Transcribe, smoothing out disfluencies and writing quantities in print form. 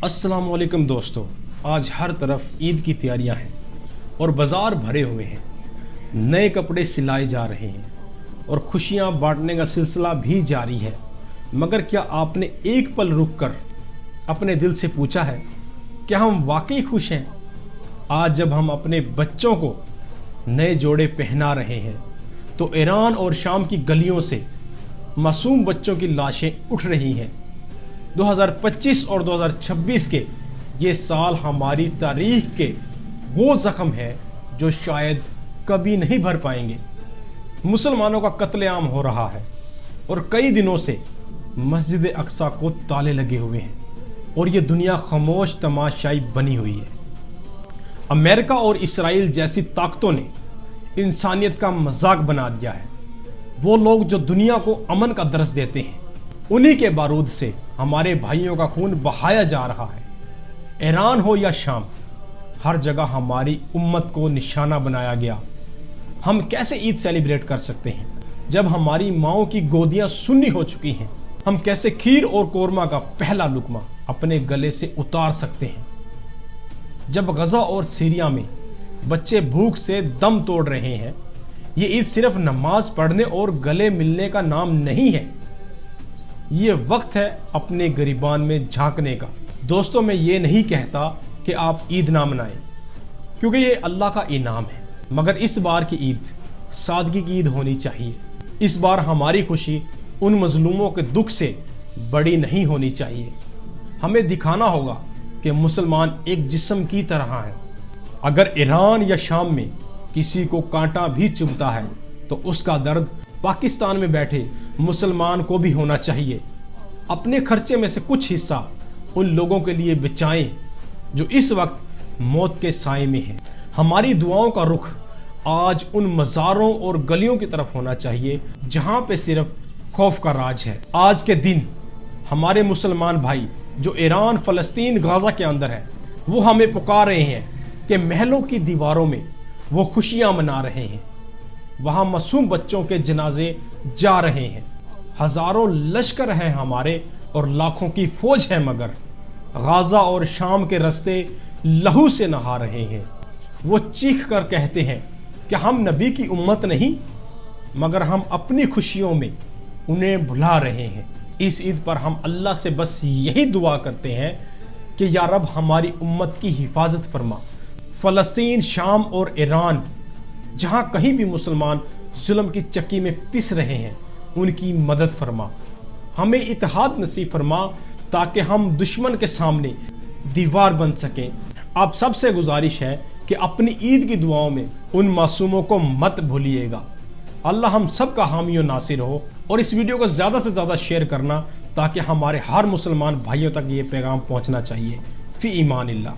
अस्सलाम वालेकुम दोस्तों, आज हर तरफ ईद की तैयारियां हैं और बाज़ार भरे हुए हैं। नए कपड़े सिलाए जा रहे हैं और खुशियां बांटने का सिलसिला भी जारी है। मगर क्या आपने एक पल रुककर अपने दिल से पूछा है क्या हम वाकई खुश हैं? आज जब हम अपने बच्चों को नए जोड़े पहना रहे हैं तो ईरान और शाम की गलियों से मासूम बच्चों की लाशें उठ रही हैं। 2025 और 2026 के ये साल हमारी तारीख के वो जख्म है जो शायद कभी नहीं भर पाएंगे। मुसलमानों का कत्लेआम हो रहा है और कई दिनों से मस्जिद अक्सा को ताले लगे हुए हैं और ये दुनिया खामोश तमाशाई बनी हुई है। अमेरिका और इसराइल जैसी ताकतों ने इंसानियत का मजाक बना दिया है। वो लोग जो दुनिया को अमन का दर्स देते हैं, उन्हीं के बारूद से हमारे भाइयों का खून बहाया जा रहा है। ईरान हो या शाम, हर जगह हमारी उम्मत को निशाना बनाया गया। हम कैसे ईद सेलिब्रेट कर सकते हैं जब हमारी माओं की गोदियां सुन्नी हो चुकी हैं? हम कैसे खीर और कोरमा का पहला लुकमा अपने गले से उतार सकते हैं जब गजा और सीरिया में बच्चे भूख से दम तोड़ रहे हैं? ये ईद सिर्फ नमाज पढ़ने और गले मिलने का नाम नहीं है, ये वक्त है अपने गरिबान में झांकने का। दोस्तों, मैं ये नहीं कहता कि आप ईद ना मनाएं, क्योंकि ये अल्लाह का इनाम है, मगर इस बार की ईद सादगी की ईद होनी चाहिए। इस बार हमारी खुशी उन मजलूमों के दुख से बड़ी नहीं होनी चाहिए। हमें दिखाना होगा कि मुसलमान एक जिस्म की तरह हैं। अगर ईरान या शाम में किसी को कांटा भी चुभता है तो उसका दर्द पाकिस्तान में बैठे मुसलमान को भी होना चाहिए। अपने खर्चे में से कुछ हिस्सा उन लोगों के लिए बचाएं जो इस वक्त मौत के साए में हैं। हमारी दुआओं का रुख आज उन मज़ारों और गलियों की तरफ होना चाहिए जहां पे सिर्फ खौफ का राज है। आज के दिन हमारे मुसलमान भाई जो ईरान, फलस्तीन, गाजा के अंदर है, वो हमें पुकार रहे हैं कि महलों की दीवारों में वो खुशियां मना रहे हैं। वहां मासूम बच्चों के जनाजे जा रहे हैं। हजारों लश्कर हैं हमारे और लाखों की फौज है, मगर गाजा और शाम के रास्ते लहू से नहा रहे हैं। वो चीख कर कहते हैं कि हम नबी की उम्मत नहीं, मगर हम अपनी खुशियों में उन्हें भुला रहे हैं। इस ईद पर हम अल्लाह से बस यही दुआ करते हैं कि या रब हमारी उम्मत की हिफाजत फरमा। फलस्तीन, शाम और ईरान, जहां कहीं भी मुसलमान जुल्म की चक्की में पिस रहे हैं, उनकी मदद फरमा। हमें इत्तेहाद नसीब फरमा ताकि हम दुश्मन के सामने दीवार बन सकें। आप सबसे गुजारिश है कि अपनी ईद की दुआओं में उन मासूमों को मत भूलिएगा। अल्लाह हम सब का हामी और नासिर हो। और इस वीडियो को ज़्यादा से ज़्यादा शेयर करना ताकि हमारे हर मुसलमान भाइयों तक ये पैगाम पहुंचना चाहिए। फी ईमानिल्लाह।